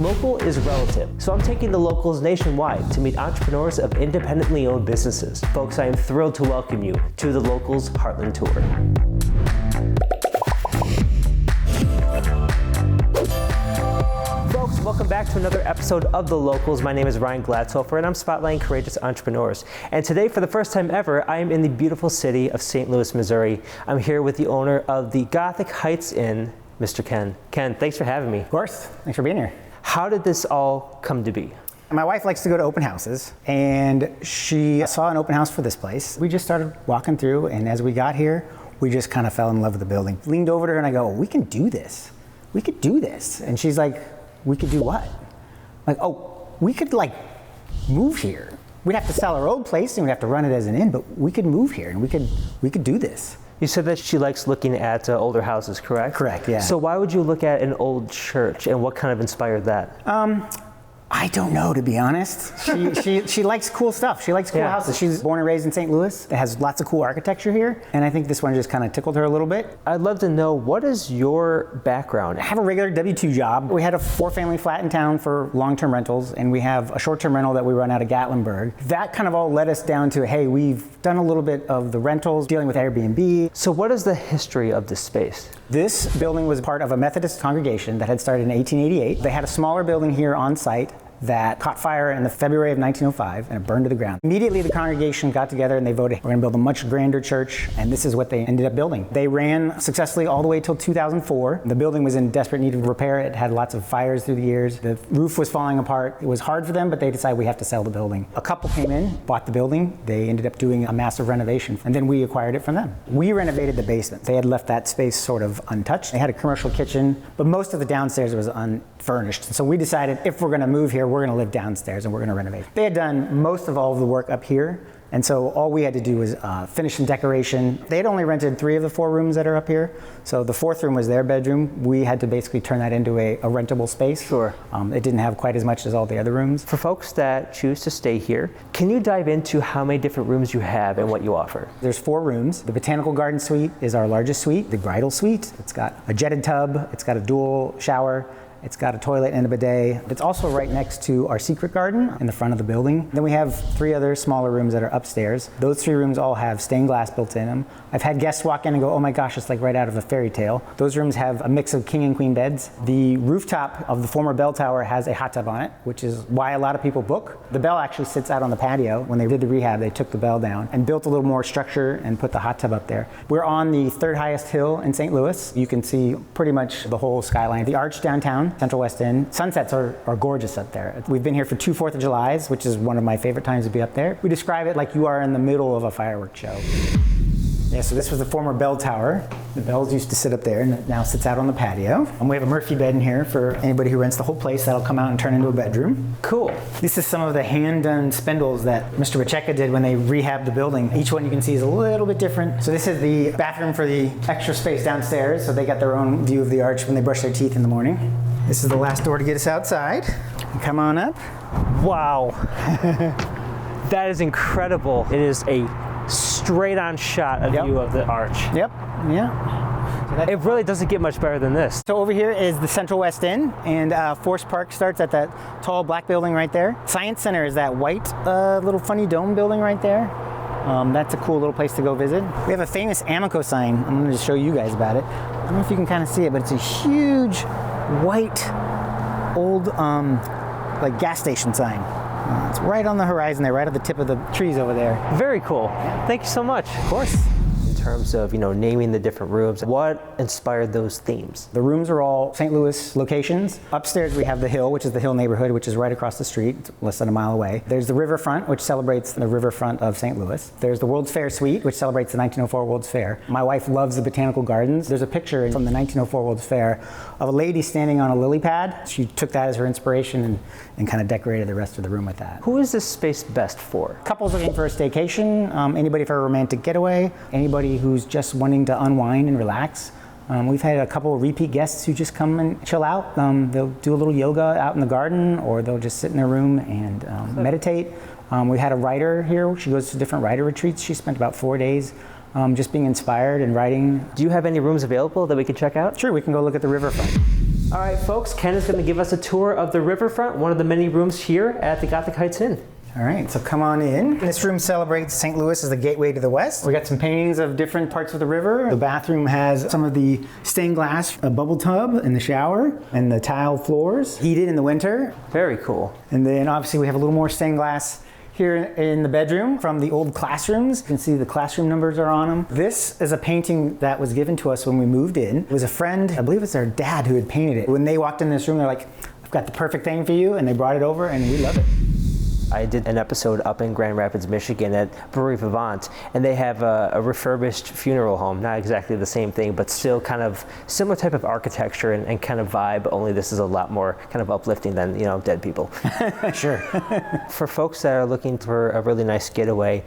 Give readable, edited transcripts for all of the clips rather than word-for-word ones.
Local is relative, so I'm taking the locals nationwide to meet entrepreneurs of independently owned businesses. Folks, I am thrilled to welcome you to the Locals Heartland Tour. Folks, welcome back to another episode of The Locals. My name is Ryan Glatzhofer, and I'm spotlighting courageous entrepreneurs. And today, for the first time ever, I am in the beautiful city of St. Louis, Missouri. I'm here with the owner of the Gothic Heights Inn, Mr. Ken. Ken, thanks for having me. Of course. Thanks for being here. How did this all come to be? My wife likes to go to open houses, and she saw an open house for this place. We just started walking through, and as we got here, we just kind of fell in love with the building. Leaned over to her and I go, we can do this. We could do this. And she's like, we could do what? Like, oh, we could move here. We'd have to sell our old place and we'd have to run it as an inn, but we could move here and we could do this. You said that she likes looking at older houses, correct? Correct, yeah. So why would you look at an old church, and what kind of inspired that? I don't know, to be honest. She likes cool stuff. She likes cool houses. She's born and raised in St. Louis. It has lots of cool architecture here, and I think this one just kind of tickled her a little bit. I'd love to know, what is your background? I have a regular W-2 job. We had a 4-family flat in town for long-term rentals, and we have a short-term rental that we run out of Gatlinburg. That kind of all led us down to, hey, we've done a little bit of the rentals, dealing with Airbnb. So what is the history of this space? This building was part of a Methodist congregation that had started in 1888. They had a smaller building here on site that caught fire in the February of 1905 and it burned to the ground. Immediately the congregation got together and they voted, we're going to build a much grander church, and this is what they ended up building. They ran successfully all the way till 2004. The building was in desperate need of repair. It had lots of fires through the years. The roof was falling apart. It was hard for them, but they decided we have to sell the building. A couple came in, bought the building. They ended up doing a massive renovation, and then we acquired it from them. We renovated the basement. They had left that space sort of untouched. They had a commercial kitchen, but most of the downstairs was unfurnished. So we decided, if we're going to move here, we're going to live downstairs and we're going to renovate. They had done most of all of the work up here, and so all we had to do was finish some decoration. They had only rented 3 of the 4 rooms that are up here, so the 4th room was their bedroom. We had to basically turn that into a rentable space. Sure. It didn't have quite as much as all the other rooms. For folks that choose to stay here, can you dive into how many different rooms you have and what you offer? There's 4 rooms. The Botanical Garden Suite is our largest suite. The Bridal Suite, it's got a jetted tub, it's got a dual shower, it's got a toilet and a bidet. It's also right next to our secret garden in the front of the building. Then we have 3 other smaller rooms that are upstairs. Those 3 rooms all have stained glass built in them. I've had guests walk in and go, oh my gosh, it's like right out of a fairy tale. Those rooms have a mix of king and queen beds. The rooftop of the former bell tower has a hot tub on it, which is why a lot of people book. The bell actually sits out on the patio. When they did the rehab, they took the bell down and built a little more structure and put the hot tub up there. We're on the 3rd highest hill in St. Louis. You can see pretty much the whole skyline. The arch downtown, Central West End. Sunsets are gorgeous up there. We've been here for 2 4th of Julys, which is one of my favorite times to be up there. We describe it like you are in the middle of a fireworks show. Yeah, so this was the former bell tower. The bells used to sit up there, and it now sits out on the patio. And we have a Murphy bed in here for anybody who rents the whole place. That'll come out and turn into a bedroom. Cool. This is some of the hand-done spindles that Mr. Pacheca did when they rehabbed the building. Each one you can see is a little bit different. So this is the bathroom for the extra space downstairs, so they got their own view of the arch when they brush their teeth in the morning. This is the last door to get us outside. Come on up. Wow. That is incredible. It is a straight-on shot of view of the arch. Yep, yeah. It really doesn't get much better than this. So over here is the Central West End, and Forest Park starts at that tall black building right there. Science Center is that white little funny dome building right there. That's a cool little place to go visit. We have a famous Amoco sign. I'm going to show you guys about it. I don't know if you can kind of see it, but it's a huge white old like gas station sign. It's right on the horizon there, right at the tip of the trees over there. Very cool. Thank you so much. Of course. In terms of, naming the different rooms, what inspired those themes? The rooms are all St. Louis locations. Upstairs we have the Hill, which is the Hill neighborhood, which is right across the street, less than a mile away. There's the Riverfront, which celebrates the riverfront of St. Louis. There's the World's Fair Suite, which celebrates the 1904 World's Fair. My wife loves the botanical gardens. There's a picture from the 1904 World's Fair of a lady standing on a lily pad. She took that as her inspiration and kind of decorated the rest of the room with that. Who is this space best for? Couples looking for a staycation, anybody for a romantic getaway, anybody who's just wanting to unwind and relax. We've had a couple of repeat guests who just come and chill out. They'll do a little yoga out in the garden, or they'll just sit in their room and meditate. We had a writer here. She goes to different writer retreats. She spent about 4 days just being inspired and writing. Do you have any rooms available that we can check out? Sure, we can go look at the Riverfront. All right, folks, Ken is going to give us a tour of the Riverfront, one of the many rooms here at the Gothic Heights Inn. All right, so come on in. This room celebrates St. Louis as the gateway to the west. We got some paintings of different parts of the river. The bathroom has some of the stained glass, a bubble tub in the shower, and the tile floors, heated in the winter. Very cool. And then obviously we have a little more stained glass here in the bedroom from the old classrooms. You can see the classroom numbers are on them. This is a painting that was given to us when we moved in. It was a friend, I believe it's our dad, who had painted it. When they walked in this room, they're like, I've got the perfect thing for you, and they brought it over, and we love it. I did an episode up in Grand Rapids, Michigan at Brewery Vivant, and they have a refurbished funeral home. Not exactly the same thing, but still kind of similar type of architecture and kind of vibe, only this is a lot more kind of uplifting than, dead people. Sure. For folks that are looking for a really nice getaway,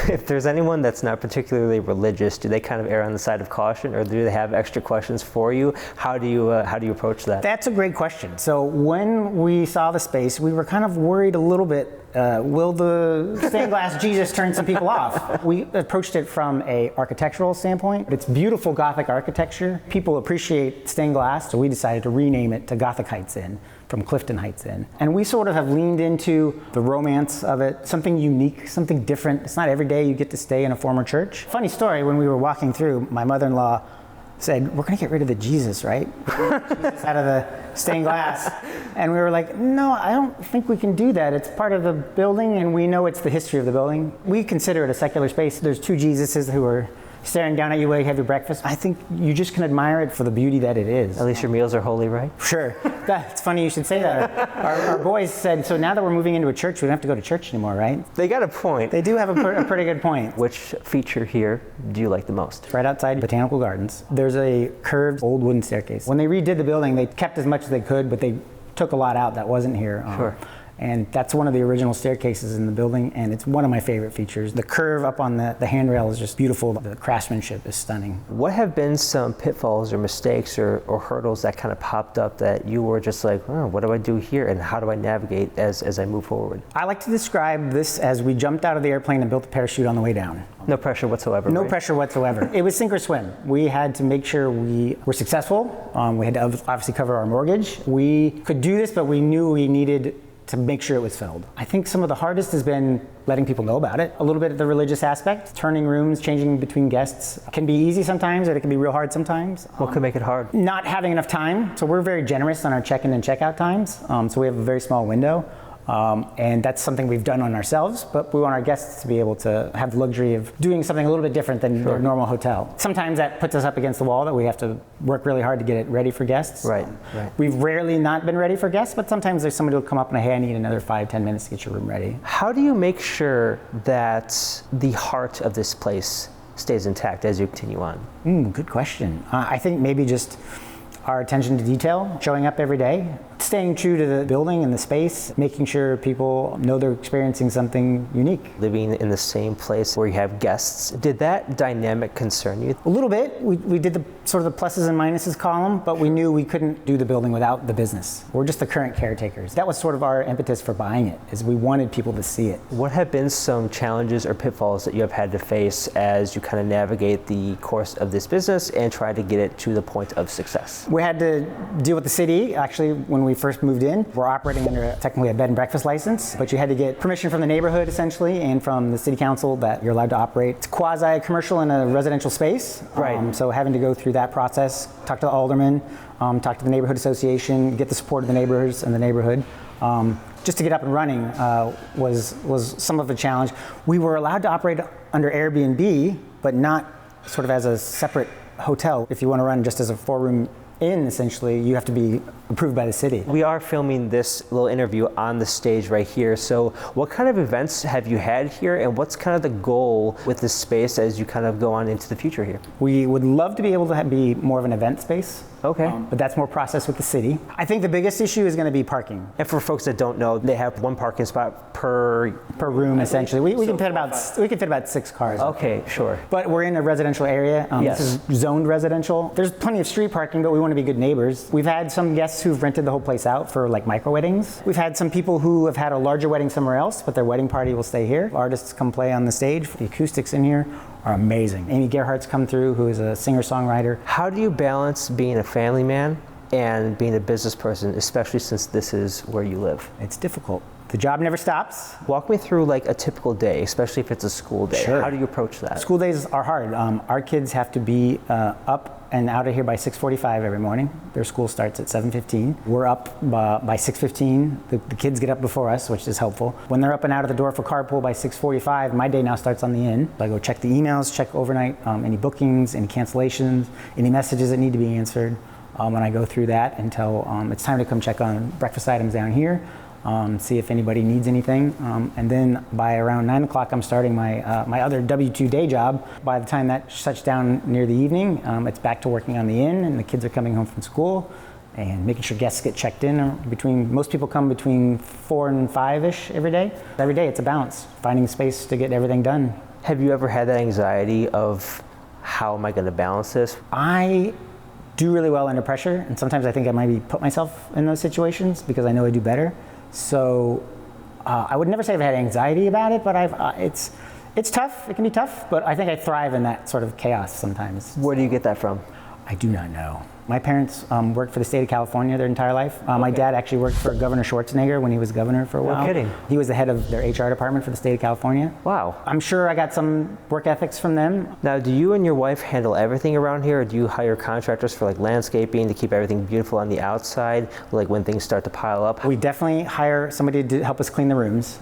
if there's anyone that's not particularly religious, do they kind of err on the side of caution, or do they have extra questions for you? How do you approach that? That's a great question. So when we saw the space, we were kind of worried a little bit, will the stained glass Jesus turn some people off? We approached it from a architectural standpoint. It's beautiful Gothic architecture. People appreciate stained glass, so we decided to rename it to Gothic Heights Inn from Clifton Heights Inn. And we sort of have leaned into the romance of it, something unique, something different. It's not every day you get to stay in a former church. Funny story, when we were walking through, my mother-in-law said, we're gonna get rid of the Jesus, right? Jesus out of the stained glass. And we were like, no, I don't think we can do that. It's part of the building, and we know it's the history of the building. We consider it a secular space. There's two Jesuses who are staring down at you while you have your breakfast. I think you just can admire it for the beauty that it is. At least your meals are holy, right? Sure. It's funny you should say that. Our boys said, so now that we're moving into a church, we don't have to go to church anymore, right? They got a point. They do have a pretty good point. Which feature here do you like the most? Right outside Botanical Gardens, there's a curved old wooden staircase. When they redid the building, they kept as much as they could, but they took a lot out that wasn't here. Sure. And that's one of the original staircases in the building, and it's one of my favorite features. The curve up on the handrail is just beautiful. The craftsmanship is stunning. What have been some pitfalls or mistakes or hurdles that kind of popped up that you were just like, oh, what do I do here, and how do I navigate as I move forward? I like to describe this as we jumped out of the airplane and built a parachute on the way down. No pressure whatsoever. No right? pressure whatsoever. It was sink or swim. We had to make sure we were successful. We had to obviously cover our mortgage. We could do this, but we knew we needed to make sure it was filled. I think some of the hardest has been letting people know about it. A little bit of the religious aspect, turning rooms, changing between guests can be easy sometimes, or it can be real hard sometimes. What could make it hard? Not having enough time. So we're very generous on our check-in and check-out times. So we have a very small window. And that's something we've done on ourselves, but we want our guests to be able to have the luxury of doing something a little bit different than their normal hotel. Sometimes that puts us up against the wall that we have to work really hard to get it ready for guests. Right. We've rarely not been ready for guests, but sometimes there's somebody who'll come up and, hey, I need another 5-10 minutes to get your room ready. How do you make sure that the heart of this place stays intact as you continue on? Good question. I think maybe just our attention to detail, showing up every day, staying true to the building and the space, making sure people know they're experiencing something unique. Living in the same place where you have guests, did that dynamic concern you? A little bit. We did the sort of the pluses and minuses column, but we knew we couldn't do the building without the business. We're just the current caretakers. That was sort of our impetus for buying it, is we wanted people to see it. What have been some challenges or pitfalls that you have had to face as you kind of navigate the course of this business and try to get it to the point of success? We had to deal with the city. Actually, when we first moved in, we're operating under technically a bed and breakfast license, but you had to get permission from the neighborhood essentially and from the city council that you're allowed to operate. It's quasi-commercial in a residential space. Right. So having to go through that process, talk to the alderman, talk to the neighborhood association, get the support of the neighbors and the neighborhood. Just to get up and running was some of a challenge. We were allowed to operate under Airbnb, but not sort of as a separate hotel. If you want to run just as a 4-room inn, essentially, you have to be approved by the city. We are filming this little interview on the stage right here. So what kind of events have you had here, and what's kind of the goal with this space as you kind of go on into the future here? We would love to be able to be more of an event space. Okay. But that's more processed with the city. I think the biggest issue is going to be parking. And for folks that don't know, they have one parking spot per room, essentially. We can fit about 6 cars. Okay, sure. But we're in a residential area. Yes. This is zoned residential. There's plenty of street parking, but we want to be good neighbors. We've had some guests who've rented the whole place out for like micro weddings. We've had some people who have had a larger wedding somewhere else, but their wedding party will stay here. Artists come play on the stage. The acoustics in here are amazing. Amy Gerhardt's come through, who is a singer-songwriter. How do you balance being a family man and being a business person, especially since this is where you live? It's difficult. The job never stops. Walk me through like a typical day, especially if it's a school day. Sure. How do you approach that? School days are hard. Our kids have to be up and out of here by 6:45 every morning. Their school starts at 7:15. We're up by 6:15. The kids get up before us, which is helpful. When they're up and out of the door for carpool by 6:45, my day now starts on the inn. So I go check the emails, check overnight, any bookings, any cancellations, any messages that need to be answered. And I go through that until it's time to come check on breakfast items down here. See if anybody needs anything. And then by around 9 o'clock, I'm starting my other W-2 day job. By the time that shuts down near the evening, it's back to working on the inn, and the kids are coming home from school and making sure guests get checked in. Most people come between 4 and 5-ish every day. Every day it's a balance, finding space to get everything done. Have you ever had that anxiety of how am I going to balance this? I do really well under pressure, and sometimes I think I maybe put myself in those situations because I know I do better. So I would never say I've had anxiety about it, but it's tough. It can be tough, but I think I thrive in that sort of chaos sometimes. Where do you get that from? I do not know. My parents worked for the state of California their entire life. My dad actually worked for Governor Schwarzenegger when he was governor for a while. No kidding. He was the head of their HR department for the state of California. Wow. I'm sure I got some work ethics from them. Now, do you and your wife handle everything around here, or do you hire contractors for like landscaping to keep everything beautiful on the outside, like when things start to pile up? We definitely hire somebody to help us clean the rooms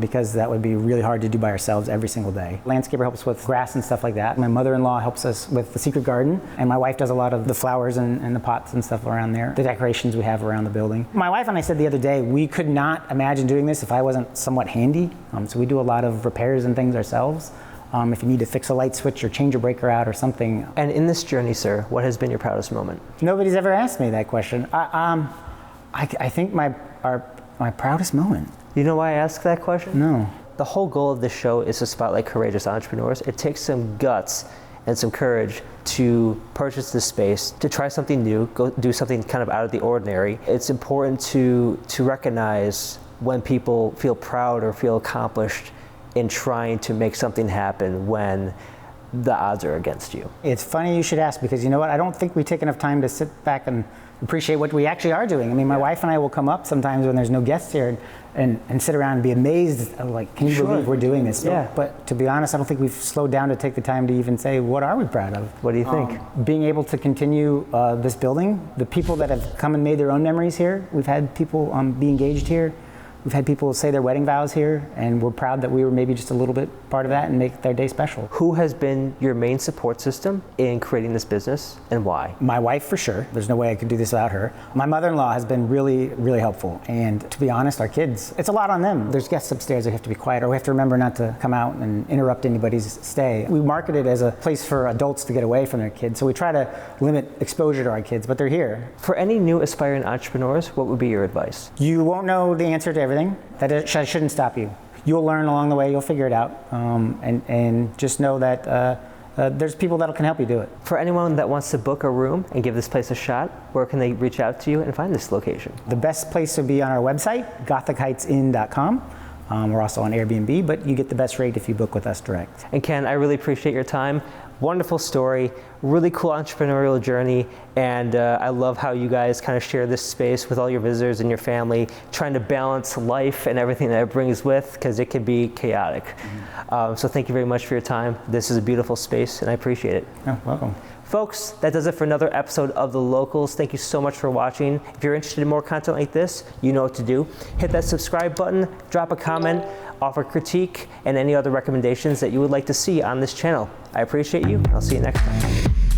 because that would be really hard to do by ourselves every single day. Landscaper helps with grass and stuff like that. My mother-in-law helps us with the secret garden, and my wife does a lot of the flowers and the pots and stuff around there, the decorations we have around the building. My wife and I said the other day, we could not imagine doing this if I wasn't somewhat handy. So we do a lot of repairs and things ourselves. If you need to fix a light switch or change a breaker out or something. And in this journey, sir, what has been your proudest moment? Nobody's ever asked me that question. I think my proudest moment. You know why I ask that question? No. The whole goal of this show is to spotlight courageous entrepreneurs. It takes some guts and some courage to purchase this space, to try something new, go do something kind of out of the ordinary. It's important to recognize when people feel proud or feel accomplished in trying to make something happen when the odds are against you. It's funny you should ask, because you know what? I don't think we take enough time to sit back and appreciate what we actually are doing. I mean, my wife and I will come up sometimes when there's no guests here and sit around and be amazed, like, can you believe we're doing this? Yeah. But to be honest, I don't think we've slowed down to take the time to even say, what are we proud of? What do you think? Being able to continue this building, the people that have come and made their own memories here. We've had people be engaged here. We've had people say their wedding vows here, and we're proud that we were maybe just a little bit part of that and make their day special. Who has been your main support system in creating this business, and why? My wife, for sure. There's no way I could do this without her. My mother-in-law has been really, really helpful. And to be honest, our kids, it's a lot on them. There's guests upstairs that have to be quiet, or we have to remember not to come out and interrupt anybody's stay. We market it as a place for adults to get away from their kids, so we try to limit exposure to our kids, but they're here. For any new aspiring entrepreneurs, what would be your advice? You won't know the answer to everything. That shouldn't stop you. You'll learn along the way, you'll figure it out, and just know that there's people that can help you do it. For anyone that wants to book a room and give this place a shot, where can they reach out to you and find this location? The best place would be on our website, gothicheightsinn.com. We're also on Airbnb, but you get the best rate if you book with us direct. And Ken, I really appreciate your time. Wonderful story, really cool entrepreneurial journey, and I love how you guys kind of share this space with all your visitors and your family, trying to balance life and everything that it brings with, because it can be chaotic. So thank you very much for your time. This is a beautiful space, and I appreciate it. Oh, welcome. Folks, that does it for another episode of The Locals. Thank you so much for watching. If you're interested in more content like this, you know what to do. Hit that subscribe button, drop a comment, offer critique, and any other recommendations that you would like to see on this channel. I appreciate you. I'll see you next time.